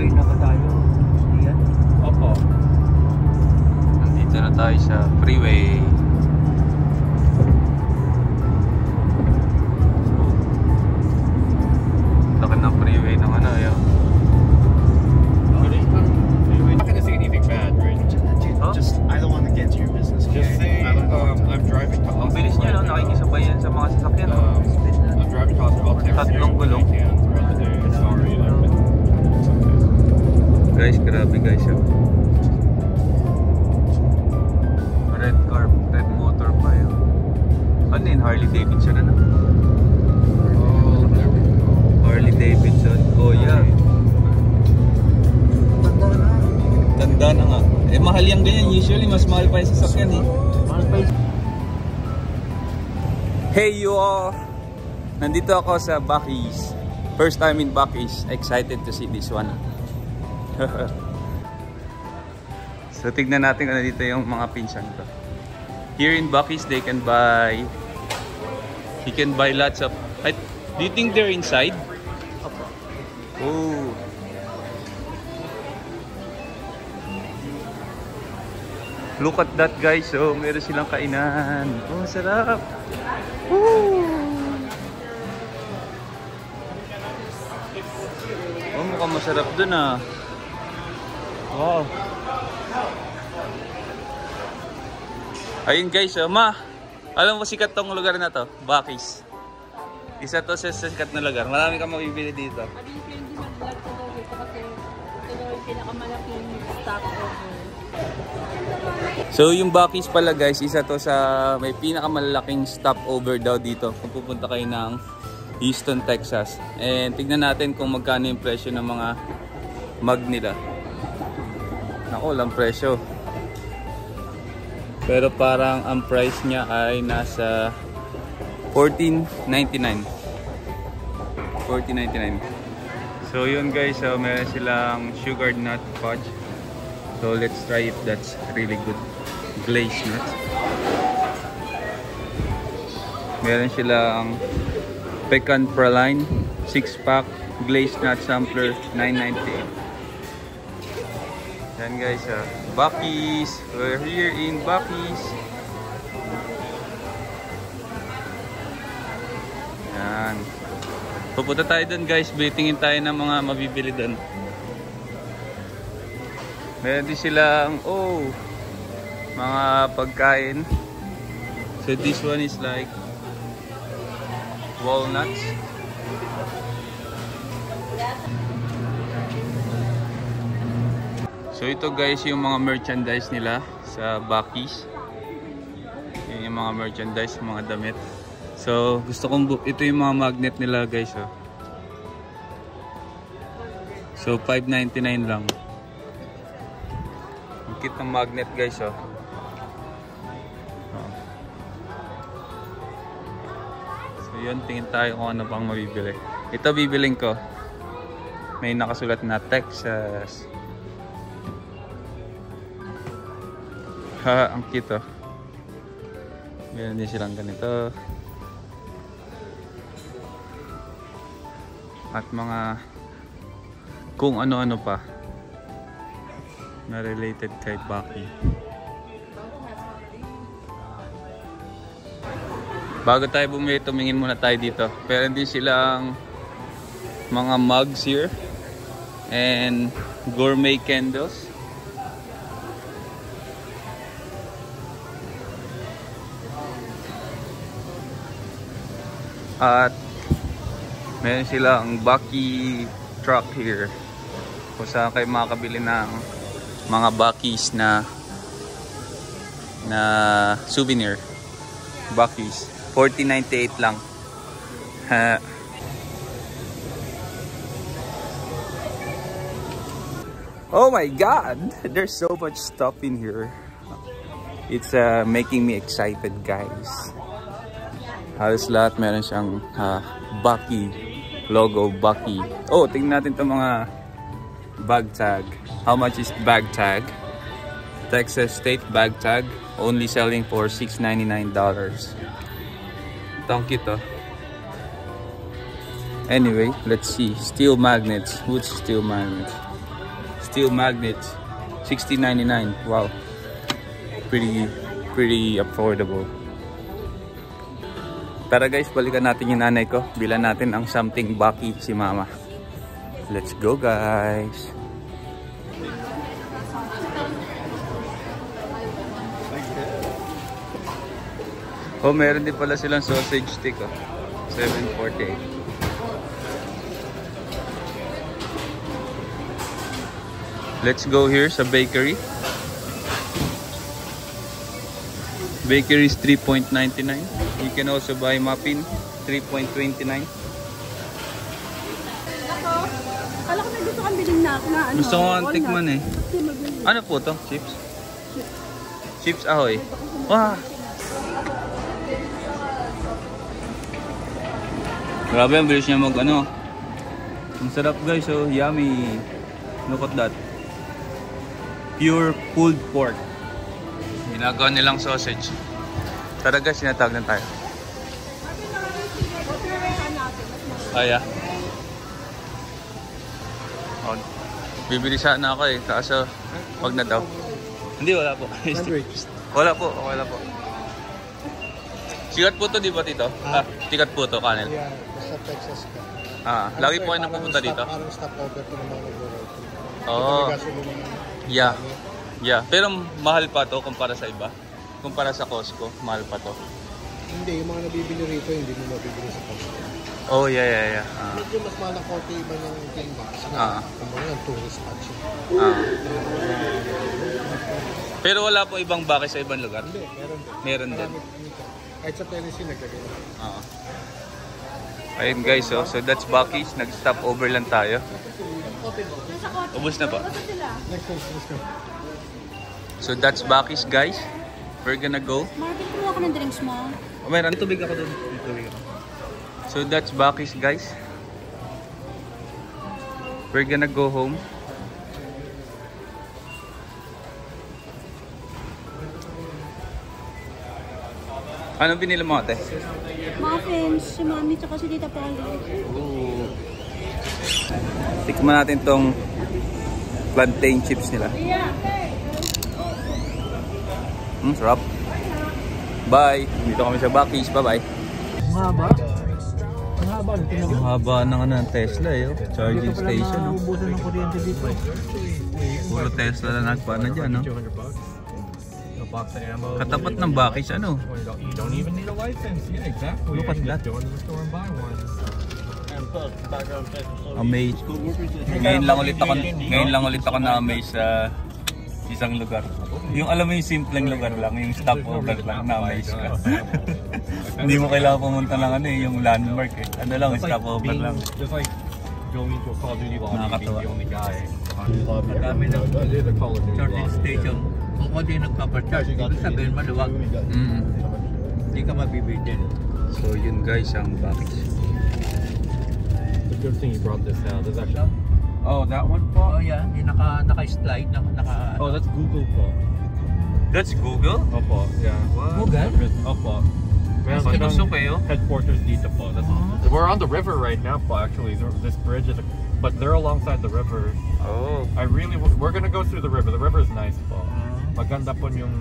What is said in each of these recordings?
Nakasabay na ba tayo? Iyan? Opo. Nandito na tayo sa freeway. Laki ng freeway ng ano yun. I'm not gonna say anything bad, right? Huh? Just I don't want to get to your business. Okay? Just say, I'm driving to ang bilis niya, no? Nakikisabay yan sa mga sasakyan, no? I'm driving to hospital. Tatlong gulong. Sorry, Guys, grabe guys, oh. Red car, red motor pa yun. Ano yun? Harley Davidson, ano? Oh, there we go. Harley Davidson, oh yeah. Tanda na nga. Eh mahal yung ganyan, usually mas mahal pa yung sasakyan eh. Mahal pa yun. Hey you all! Nandito ako sa Buc-ee's. First time in Buc-ee's. Excited to see this one. So tignan natin kung dito yung mga pinsan ko. Here in Buc-ee's they can buy, you can buy lots of, do you think they're inside? Oh. Look at that guys, so meron silang kainan. Oh, sarap. Woo! Oh, mukhang masarap dun ah. Wow. Ayun guys, ma. Alam mo sikat tong lugar na to, Buc-ee's. Isa to sa sikat na lugar. Marami kang mabibili dito. So yung Buc-ee's pala guys, isa to sa may pinakamalaking stopover daw dito kung pupunta kayo ng Houston, Texas. And tignan natin kung magkano yung presyo ng mga mug nila. Naku, walang presyo. Pero parang ang price niya ay nasa $14.99. $14.99. So yun guys, meron silang sugar nut fudge. So let's try if that's really good. Glazed nut. Meron silang pecan praline 6-pack glazed nut sampler, $9.98. Yan guys, Buc-ee's. We're here in Buc-ee's. Yan. Pupunta tayo dun guys. Tingin tayo ng mga mabibili dun. Meron din silang, mga pagkain. So this one is like walnuts. So ito guys yung mga merchandise nila sa Buc-ee's. Yan yung mga merchandise, mga damit. So gusto kong ito yung mga magnet nila guys, oh. So $5.99 lang. Ang cute ng magnet guys, oh. So yun, tingin tayo kung ano pang mabibili. Ito bibiling ko. May nakasulat na Texas. Ha, ang cute, oh. Meron din silang ganito. At mga kung ano-ano pa na related kay Buc-ee. Bago tayo bumili, tumingin muna tayo dito. Meron din silang mga mugs here and gourmet candles. At meron silang Buc-ee truck here kung saan kayo makakabili ng mga Buc-ee's na souvenir. Buc-ee's $14.98 lang. Oh my god, there's so much stuff in here. It's making me excited guys. Halos lahat meron siyang Buc-ee logo, Buc-ee. Oh, tingnan natin itong mga bag tag. How much is bag tag? Texas State bag tag, only selling for $6.99. Thank you to. Anyway, let's see. Steel magnets. What's steel magnets? steel magnets. $16.99. Wow. Pretty affordable. Tara guys, balikan natin yung nanay ko. Bilan natin ang something Bucky si mama. Let's go guys. Oh, meron din pala silang sausage stick, oh. $7.48. Let's go here sa bakery. Bakery is $3.99. You can also buy muffin, $3.29. Kala ko may gusto kang bilhin na ano. Gusto ko ang tikman eh. Ano po to? Chips? Chips ahoy. Wow! Grabe, ang bilis niya mag ano. Ang sarap guys, oh, yummy. Look at that. Pure pulled pork. Ginagawa nilang sausage. Tara guys, sinatawag na tayo. Kaya. Oh, bibili sana ako eh, kaso wag na daw. Hindi, wala po. Wala po, wala po. Sikat po to, di ba tito? Ah, sikat po to, kanin. Yeah, sa Texas ka. Ah, lagi po kayo napupunta dito? Parang stopover ko naman nag-road. Oo. Yeah. Yeah, pero mahal pa to kumpara sa iba. Kumpara sa Costco, mahal pa to. Hindi, yung mga nabibili rito, hindi mo mabibili sa Costco. Oh, yeah. Medyo mas mahal ang konti iba ng king box. Kumbaga yung tourist spot siya. Pero wala po ibang bake sa ibang lugar? Hindi, meron din. Meron din. Kahit sa Tennessee, nagkagay. Ayun guys, oh, so that's Bucky's. Nag-stop over lang tayo. Ubus na ba? So that's Bucky's guys. We're gonna go. Marvin, kuha ka ng drinks mo. Oh, meron tubig ako doon. Tubig ako. So that's Bucky's guys. We're gonna go home. Ano binili mo ate? Muffins, si Mami tsaka si Tita Polly. Ooh. Tikman natin tong plantain chips nila. Sarap. Bye. Dito kami sa Bucky's. Bye-bye. Ang haba. Ang haba. Ang haba ng ano, Tesla eh. Charging station. No? Naubusan ng kuryente dito. Puro Tesla na nagpana dyan. No? Katapat ng Bucky's ano. You don't even need a license. Yeah, exactly. Look at that. Go into the store and buy one. Amazed. Ngayon lang ulit ako na-amaze sa isang lugar. Yung alam mo yung simpleng lugar lang, yung stopover lang, na-amaze ka. Hindi mo kailangan pumunta lang ano eh, yung landmark eh. Ano lang, stopover lang. Just like going to a Call of Duty lobby, being the only guy. Marami na charging station. Kung hindi nagpapacharge, ibig sabihin maluwag. Hindi ka mabibitin. So yun guys, ang Bucky's. The good thing you brought this now. There's actually. Oh, that one po? Oh yeah, yung naka-slide. Oh, that's Google po. That's Google? Opo, yeah. Google? Opo. Mas kinusok kayo? Headquarters dito po. We're on the river right now po actually. This bridge is, but they're alongside the river. Oh. We're gonna go through the river. The river is nice po. Maganda po yung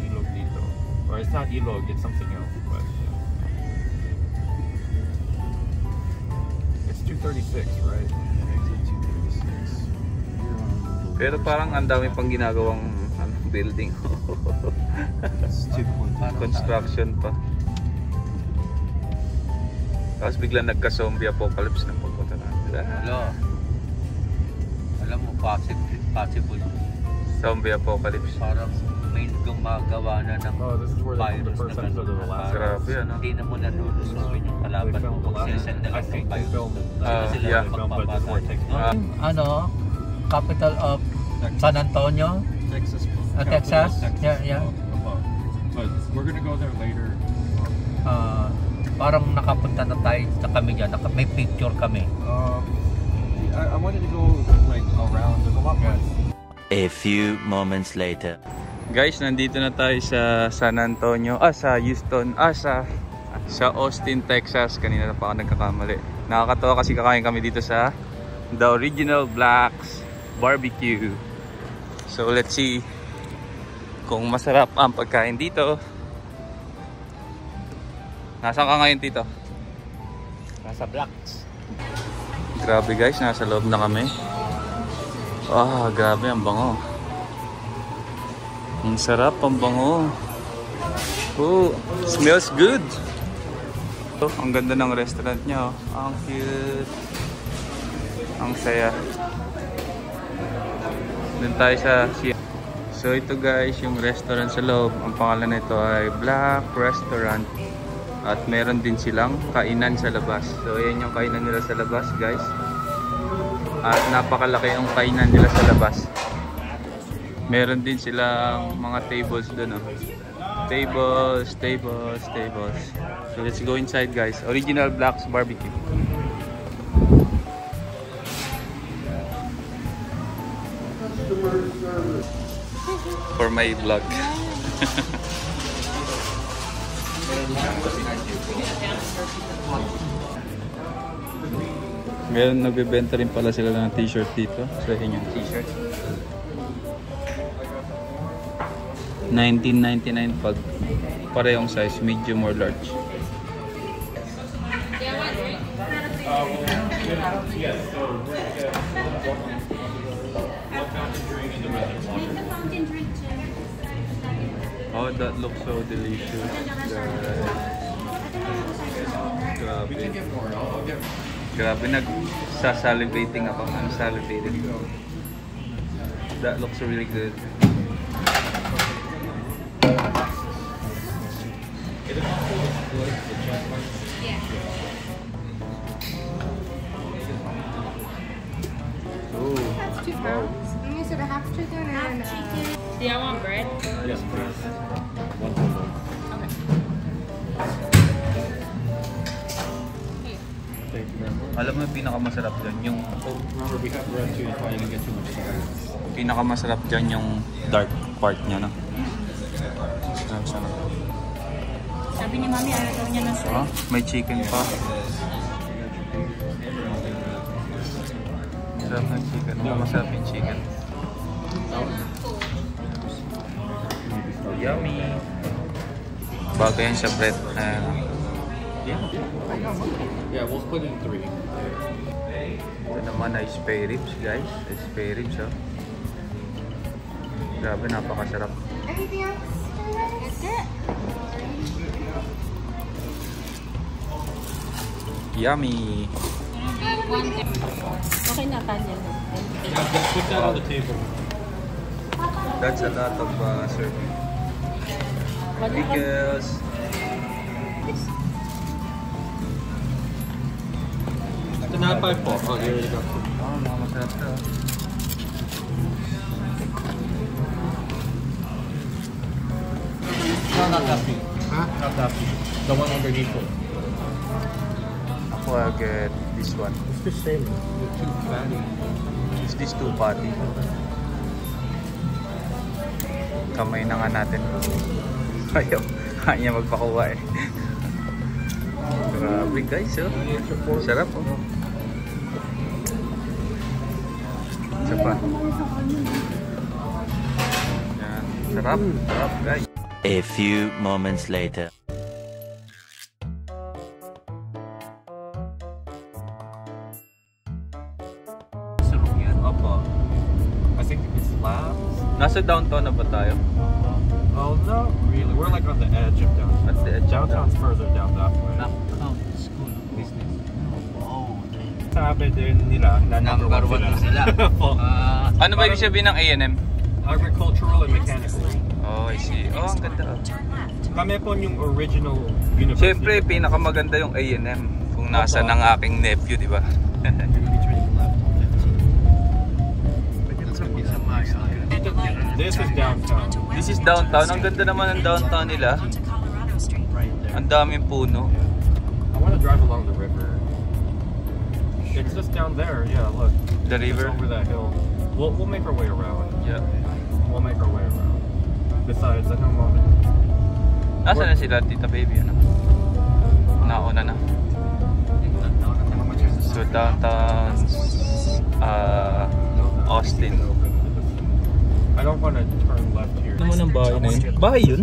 ilog dito. Or it's not ilog, it's something else. But it's 236, right? Pero parang ang dami pang ginagawang building. Construction pa. Tapos biglang nagka-zombie apocalypse ng pagpunta natin. Alam mo, possible. Zombie apocalypse. Parang may gumagawa na ng This is where the virus first na episode of the last. Grabe ano. Hindi na mo nanunusuin yung kalaban mo. Sisend na I lang ng think they virus. filmed. Yeah. But this is where it takes place. Ano? Capital of San Antonio? Texas. Texas? Yeah. But we're gonna go there later. Parang nakapunta na tayo sa kami dyan. May picture kami. I wanted to go like around. There's a lot more. A few moments later. Guys, nandito na tayo sa San Antonio, sa Houston, sa Austin, Texas. Kanina na pa ako nagkakamali. Nakakatawa kasi kakain kami dito sa The Original Blacks. barbecue. So let's see kung masarap ang pagkain dito. Nasaan ka ngayon, Tito? Nasa Blacks. Grabe guys, nasa loob na kami. Ah, grabe, ang bango. Ang sarap, ang bango. Oh, smells good. Oh, ang ganda ng restaurant niya. Oh. Ang cute. Ang saya. Doon tayo sa So ito guys, yung restaurant sa loob. Ang pangalan nito ay Black Restaurant. At meron din silang kainan sa labas. So ayan yung kainan nila sa labas guys. At napakalaki yung kainan nila sa labas. Meron din silang mga tables doon. Oh. Tables. So let's go inside guys. Original Black's Barbecue. For my vlog. Ngayon nagbebenta rin pala sila ng t-shirt dito. So yun yung t-shirt. $19.99 pag parehong size, medium or large. Oh, that looks so delicious. Grabe. Grabe, nagsasalivating ako. I'm salivating. That looks really good. Oh, That's 2 pounds. And you said a half chicken and Do you want bread? Yes, please. One whole loaf. Okay. Thank you very much. alam mo yung pinakamasarap dyan, yung Remember, we have bread too. You probably didn't get too much sauce. pinakamasarap dyan yung dark part niya, no? Sarap. Sabi ni Mami, ayaw daw niya na soy. Ah, may chicken pa. Sarap ng chicken. Masarap yung chicken. Yummy! Bago yan sa bread. Yeah, we'll split it in 3. Ito naman ay spare ribs, guys. Spare ribs, oh. Grabe, napakasarap. anything else? That's it. Yummy! Okay na, Tanya. Put that on the table. That's a lot of serving. Pickles. Tinapay po. Oh, here you go. Oh, masarap to. No, not that big. Huh? Not that big. The one underneath it. Ako, I'll get this one. It's the same. The two fatty. Is this too patty? Kamay na nga natin. Ayaw. Ayaw niya magpakuha eh. Grabe guys, oh. Sarap, oh. Isa pa. Yan. Sarap. Sarap guys. A few moments later. Sarap yan. Opo. I think it's labs. Nasa downtown na ba tayo? Oh, not really. We're like on the edge of downtown. At the edge. Downtown's further down that way. School business. Oh, Sabi din nila na number one na sila. Ano ba ibig sabihin ng A&M? Agricultural and mechanical. Oh, I see. Oh, ang ganda. Kami po yung original university. Siyempre, pinakamaganda yung A&M. Kung nasa ng aking nephew, di ba? This is downtown. This is downtown. Ang ganda naman ng downtown nila. Ang daming puno. I want to drive along the river. It's just down there. Yeah, look. The river? It's over that hill. We'll make our way around. Yeah. We'll make our way around. Besides, I don't want to. Nasaan na sila, Tita Baby? Ano? Nauna na. So, downtown Austin. Austin. I don't want to turn left here. Ano naman ang bahay na yun? Bahay yun?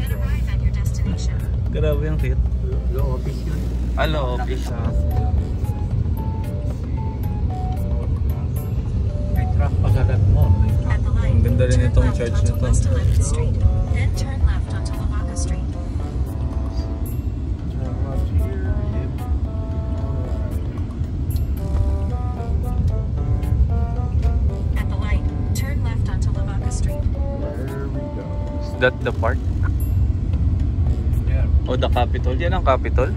Grabe yung cute. Low office yun. Hello, office. May truck pagagat mo. Ang ganda rin itong church na to. Then turn left onto Lavaca Street. Turn left here. At the light, turn left onto Lavaca Street. There we go. Is that the park? Yeah. O the Capitol? Yan ang Capitol?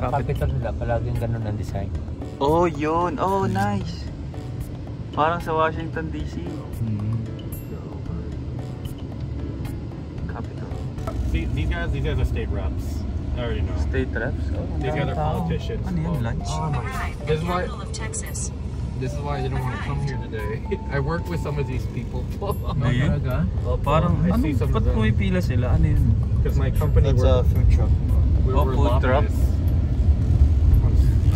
Ang capital nila, palaging ganun ang design. Oh, yun. Oh, nice. Parang sa Washington DC. Capitol. See, these guys are state reps. I already know. State reps? Oh, These guys are politicians. ano yan? Lunch? Arrive at This is the why- capital of Texas. This is why I didn't want to come here today. I work with some of these people. Ayun. Oh, parang, I ano, see some of ba't them. pumipila sila? Ano yun? Because my company That's a food truck. we Oh, were food truck. lobbyists.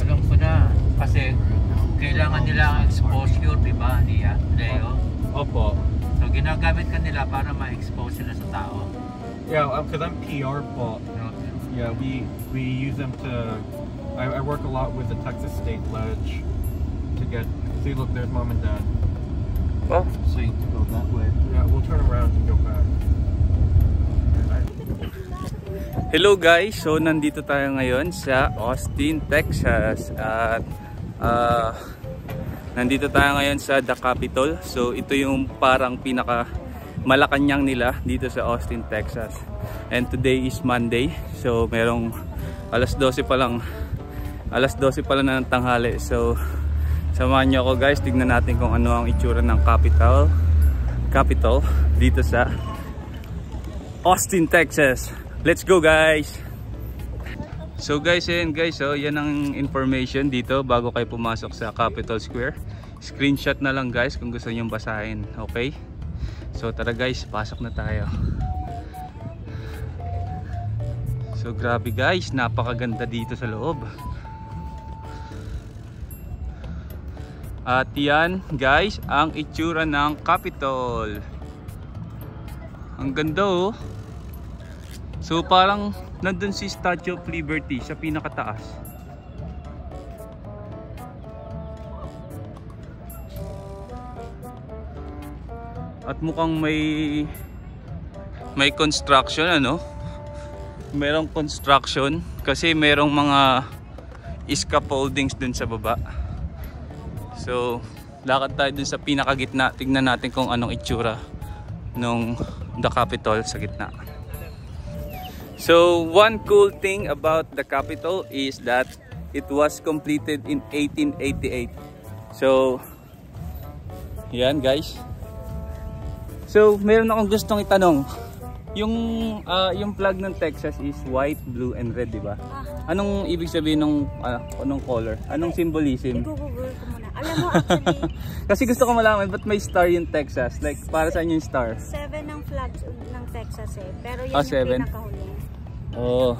Alam ko na, kasi kailangan nila ang exposure, di ba, Leo? Opo. So ginagamit ka nila para ma-expose sila sa tao. Yeah, because I'm PR po. Yeah, we use them to. I work a lot with the Texas State Ledge to get. See, look, there's mom and dad. Oh, So you to go that way. Yeah, we'll turn around and go back. hello guys, so nandito tayo ngayon sa Austin, Texas at nandito tayo ngayon sa The Capitol. So ito yung parang pinaka Malacanang nila dito sa Austin, Texas. And today is Monday, so merong alas 12 pa lang ng tanghali. So samahan niyo ako guys, tignan natin kung ano ang itsura ng Capitol dito sa Austin, Texas. Let's go guys! So guys, ayan guys, so yan ang information dito bago kayo pumasok sa Capitol Square. Screenshot na lang guys kung gusto nyo basahin, okay? So tara guys, pasok na tayo. So grabe guys, napakaganda dito sa loob. At yan guys, ang itsura ng Capitol. Ang ganda oh. So parang nandun si Statue of Liberty sa pinakataas. At mukhang may construction, ano? Merong construction kasi merong mga scaffoldings dun sa baba. So lakad tayo dun sa pinakagitna. Tignan natin kung anong itsura nung The Capitol sa gitna. So one cool thing about the Capitol is that it was completed in 1888. So yan guys. So meron akong gustong itanong. Yung flag ng Texas is white, blue and red, di ba? Anong ibig sabihin ng anong color? Anong symbolism? I-google ko muna. Alam mo actually, Kasi gusto ko malaman ba't may star yung Texas? Like para saan yung star? 7 ang flags ng Texas eh. Pero yan yung 7? pinakahuli. Oh.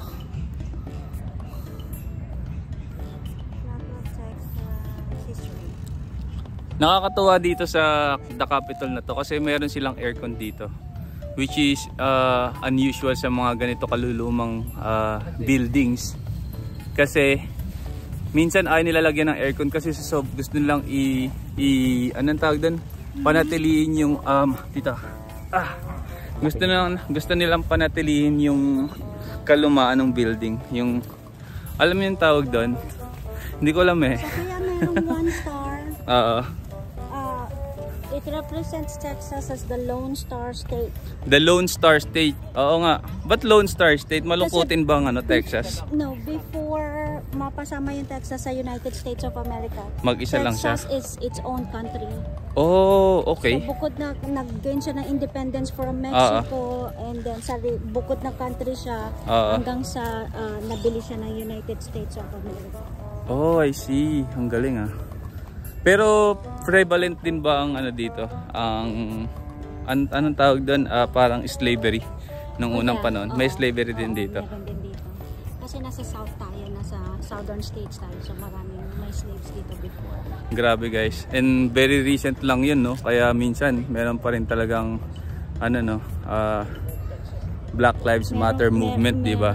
Flag of Texas history. Nakakatuwa dito sa The Capitol na to kasi meron silang aircon dito, which is unusual sa mga ganito kalulumang buildings. Kasi minsan ay nilalagyan ng aircon kasi gusto nilang anong tawag doon? Panatilihin yung gusto nilang panatilihin yung kalumaan ng building. Yung alam mo yung tawag doon? Hindi ko alam eh. So kaya merong 1 star. Oo. It represents Texas as the Lone Star State. The Lone Star State. Oo nga. Ba't Lone Star State? Malungkutin ba ang Texas? No, before mapasama yung Texas sa United States of America, Mag-isa lang siya. Texas is its own country. Oh, okay. So bukod na nag-gain siya ng independence from Mexico and then bukod na country siya hanggang sa nabili siya ng United States of America. Oh, I see. Ang galing ah. Pero prevalent din ba ang dito? Anong tawag doon? Parang slavery nung unang panahon. May slavery din dito. Meron din dito. Kasi nasa south tayo, nasa southern states tayo. So maraming mga slaves dito before. Grabe guys. And very recent lang yun, no? Kaya minsan meron pa rin talagang ano, no, Black Lives Matter movement, di ba?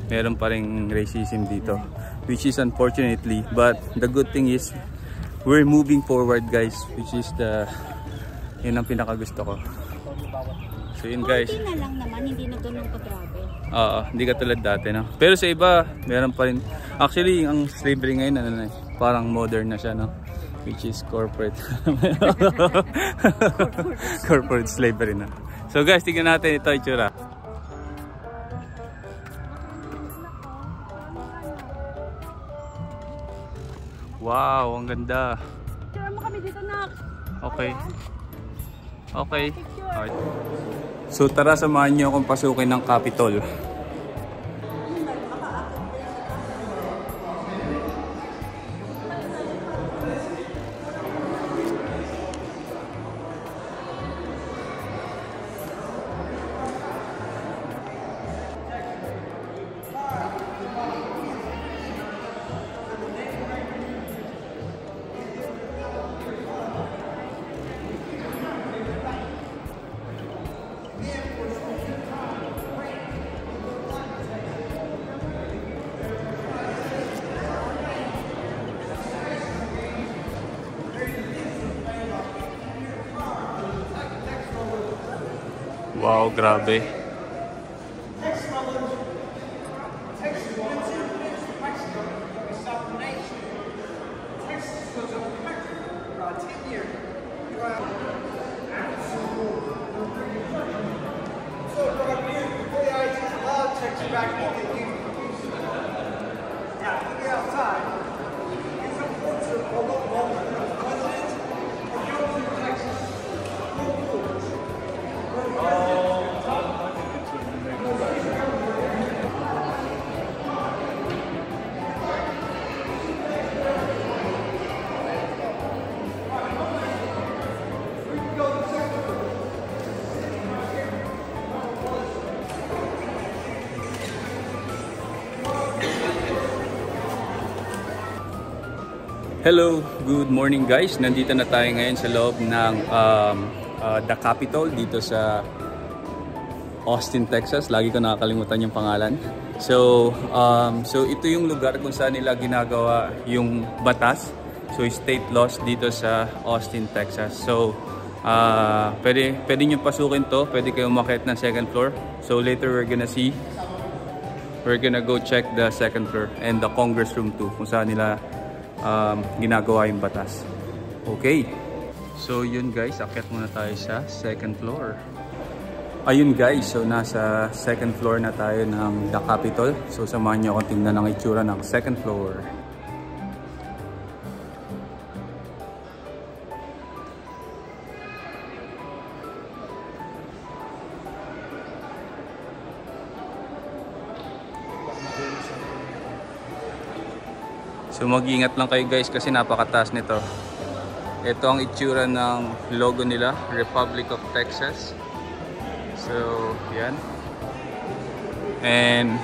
Meron pa rin racism dito, which is unfortunately, but the good thing is we're moving forward guys, which is yun ang pinakagusto ko. So yun guys. Konti na lang naman, hindi na ganun kagrabe. Hindi katulad dati, no? Pero sa iba, meron pa rin. Actually, ang slavery ngayon, parang modern na siya, no? Which is corporate. Corporate slavery na. So guys, tignan natin ito itsura. Wow, ang ganda. Picture mo kami dito, Nak. Okay. Okay. Alright. So tara, samahan niyo akong pasukin ng Capitol. Wow, grabe. Hello, good morning guys. Nandito na tayo ngayon sa loob ng the Capitol dito sa Austin, Texas. Lagi ko nakakalimutan yung pangalan. So ito yung lugar kung saan nila ginagawa yung batas. So state laws dito sa Austin, Texas. So pwede nyo pasukin to. Pwede kayo umakyat ng second floor. So later we're gonna go check the second floor and the Congress room too, kung saan nila ginagawa yung batas. Okay. So yun guys, akyat muna tayo sa second floor. Ayun guys, so nasa second floor na tayo ng the Capitol. So samahan niyo akong tingnan ang itsura ng second floor. So mag-iingat lang kayo guys kasi napakataas nito. Ito ang itsura ng logo nila, Republic of Texas. So yan. And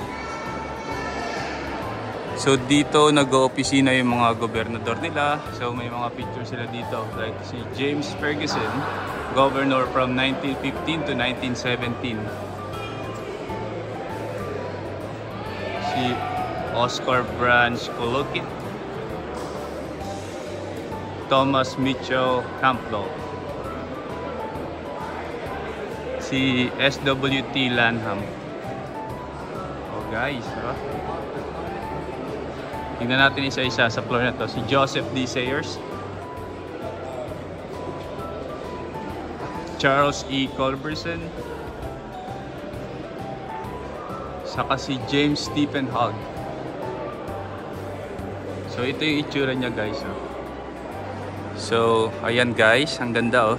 so dito nag-oopisina yung mga gobernador nila. So may mga pictures sila dito, like si James Ferguson, governor from 1915 to 1917. Si Oscar Branch Colokit, Thomas Mitchell Campbell, si SWT Lanham. Oh guys, tingnan natin isa-isa sa floor na to. Si Joseph D. Sayers, Charles E. Culberson, saka si James Stephen Hogg. So ito yung itsura niya guys. So ayan guys, ang ganda oh.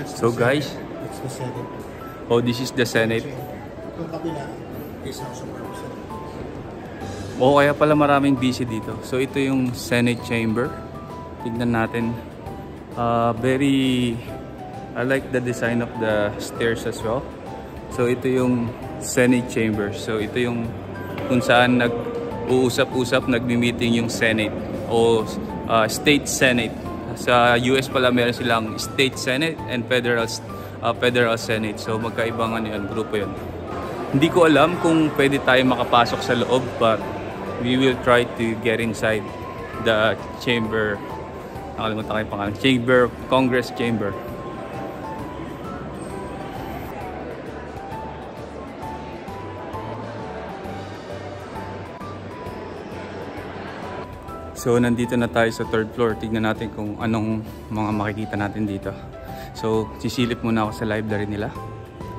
So guys, it's the Senate. Oh, this is the Senate. Yung kabila is House of Representatives. O kaya pala maraming busy dito. So ito yung Senate Chamber. Tignan natin. I like the design of the stairs as well. So ito yung Senate Chamber. So ito yung kung saan nag-uusap-usap, nagmi-meeting yung Senate o State Senate. Sa US pala meron silang State Senate and Federal Senate. So magkaibang grupo yun. Hindi ko alam kung pwede tayo makapasok sa loob, but we will try to get inside the chamber. Nakalimutan ko yung pangalan. Chamber, Congress Chamber. So nandito na tayo sa 3rd floor. Tignan natin kung anong mga makikita natin dito. So sisilip muna ako sa library nila.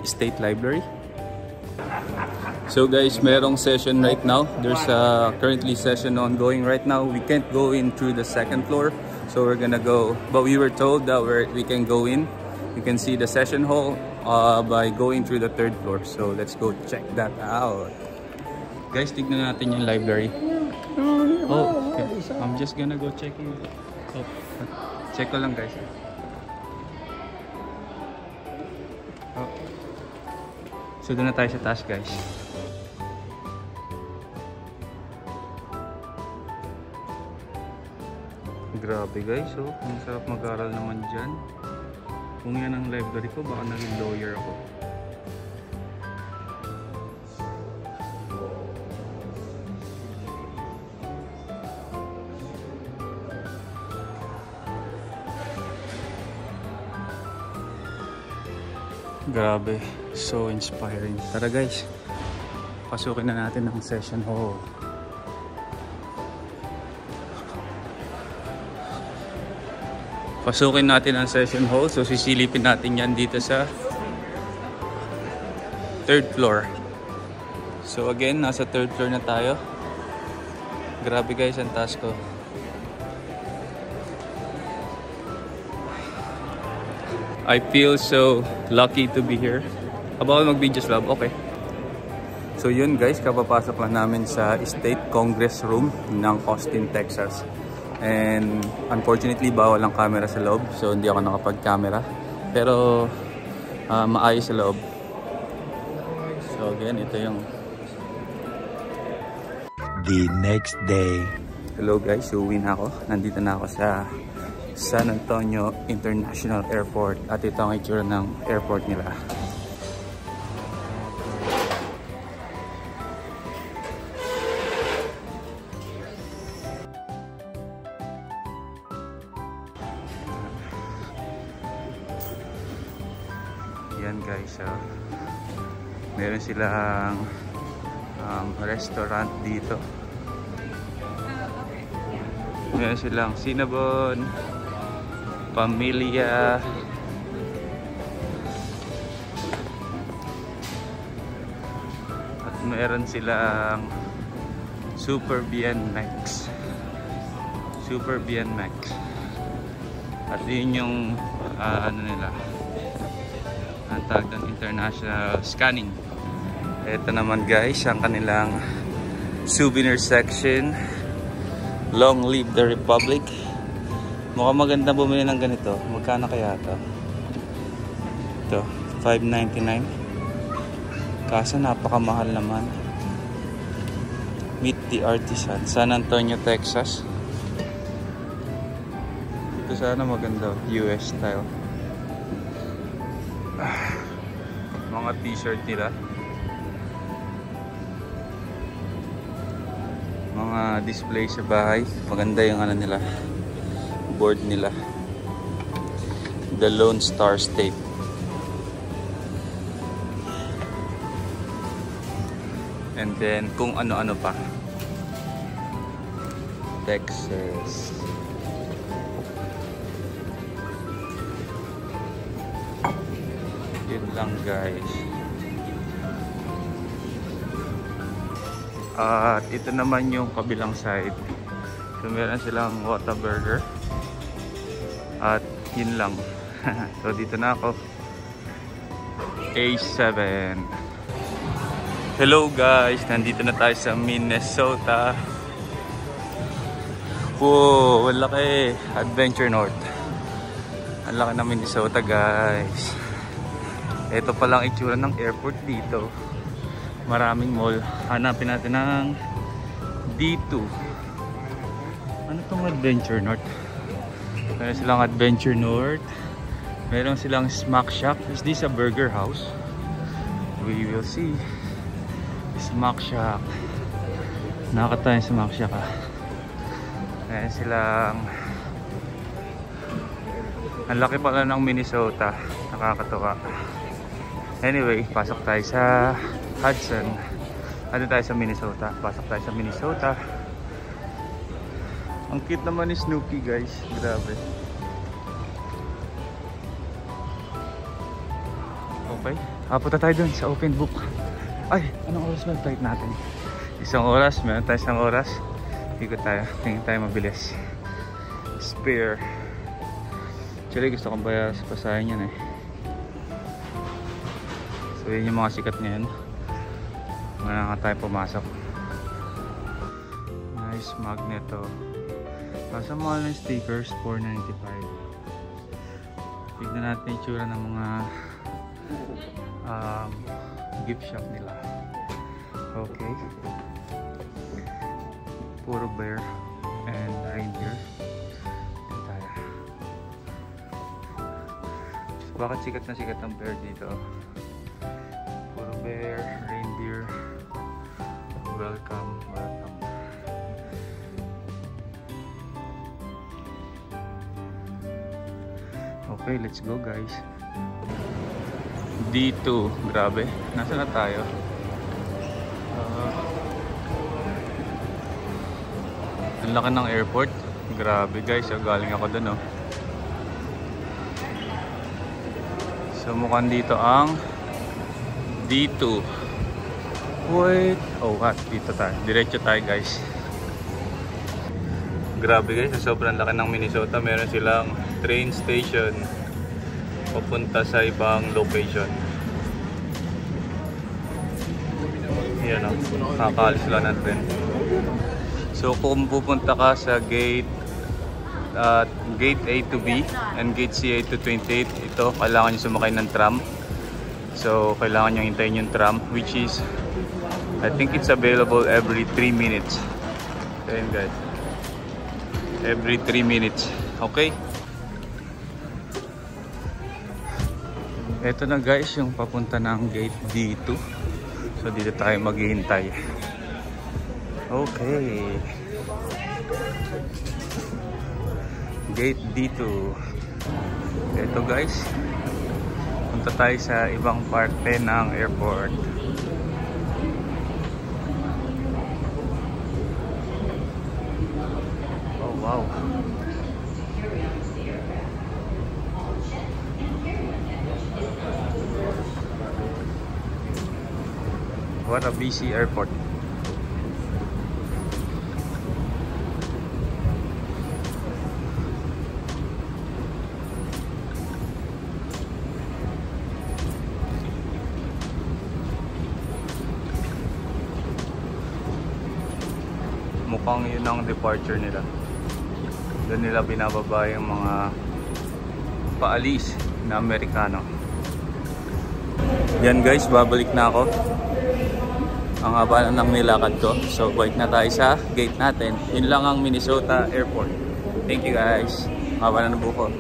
State Library. So guys, merong session right now. There's a currently session ongoing right now. We can't go in through the 2nd floor. So we're gonna go, but we were told that we can go in. You can see the session hall by going through the 3rd floor. So let's go check that out. Guys, tignan natin yung library. Oh, okay. I'm just gonna go check in. Oh, check ko lang guys. Oh. So doon na tayo sa taas guys. Grabe guys, so ang sarap mag-aral naman dyan. Kung yan ang library ko, baka naging lawyer ako. Grabe, so inspiring. Tara guys, pasukin na natin ang session hall. Pasukin natin ang session hall. So sisilipin natin yan dito sa 3rd floor. So again, nasa 3rd floor na tayo. Grabe guys, ang taas ko. I feel so lucky to be here. About mag-video lab, okay. So yun guys, kapapasok lang namin sa State Congress Room ng Austin, Texas. And unfortunately, bawal ang camera sa loob. So hindi ako nakapag-camera. Pero maayos sa loob. So again, ito yung the next day. Hello guys, uwi na ako. Nandito na ako sa San Antonio International Airport. At ito ang itsura ng airport nila. Yan guys, meron silang restaurant dito. Meron silang Cinnabon, Pamilya, at meron silang Super BNMAX. At yun yung ano nila, ang tawag ng international scanning. Ito naman guys, ang kanilang souvenir section. Long live the Republic. Mukhang maganda bumili ng ganito. Magkano kaya ito? Ito, $5.99. Kaso napakamahal naman. Meet the Artisan, San Antonio, Texas. Ito sana maganda, US style. Mga t-shirt nila, mga display sa bahay. Maganda yung ano nila, board nila, The Lone Star State. And then kung ano-ano pa, Texas. Yun lang guys. At ito naman yung kabilang side. So meron silang Whataburger. At yun lang. So dito na ako. A7. Hello guys, nandito na tayo sa Minnesota. Wow, ang laki. Adventure North. Ang laki ng Minnesota guys. Ito palang itsura ng airport dito. Maraming mall. Hanapin natin ng D2. Ano tong Adventure North? Meron silang Adventure North. Meron silang Smack Shack. Is this a burger house? We will see. Smack Shack. Nakakatawa yung Smack Shack ah. Meron silang... Ang laki pala ng Minnesota. Nakakatawa. Anyway, pasok tayo sa Hudson. Ano tayo sa Minnesota? Pasok tayo sa Minnesota. Ang cute naman ni Snoopy guys. Grabe. Okay. Punta tayo dun sa open book. Ay, anong oras ba yung flight natin? Isang oras. Meron tayo isang oras. Ikot tayo. Tingin tayo mabilis. Spare. Actually gusto kong pasahin yan eh. So yun yung mga sikat ngayon. Wala nga tayo pumasok. Nice magneto. Nasa mahal ng stickers, $4.95. Tignan natin yung tsura ng mga gift shop nila. Okay. Puro bear and reindeer. Ito tayo. Bakit sikat na sikat ang bear dito? Puro bear, reindeer. Welcome, welcome. Okay, let's go guys. D2, grabe. Nasaan na tayo? Ang laki ng airport. Grabe guys, galing ako dun oh. So mukhang dito ang D2. Wait. Oh, dito tayo. Diretso tayo guys. Grabe guys, sobrang laki ng Minnesota. Meron silang train station papunta sa ibang location. Yan o, nakakaalis lang ng train. So kung pupunta ka sa gate A to B and gate C to 28, ito kailangan nyo sumakay ng tram. So kailangan nyo hintayin yung tram, which is I think it's available every 3 minutes. Ayan guys, every 3 minutes. Okay. Ito na guys yung papunta ng gate D2. So dito tayo maghihintay. Okay. Gate D2. Ito guys. Punta tayo sa ibang parte ng airport. Oh wow. What a busy airport. Mukhang yun ang departure nila. Doon nila binababa yung mga paalis na Amerikano. Yan guys, babalik na ako. Ang haba na ng nilakad ko. So balik na tayo sa gate natin. Yun lang ang Minnesota Airport. Thank you guys. Haba na ng buko.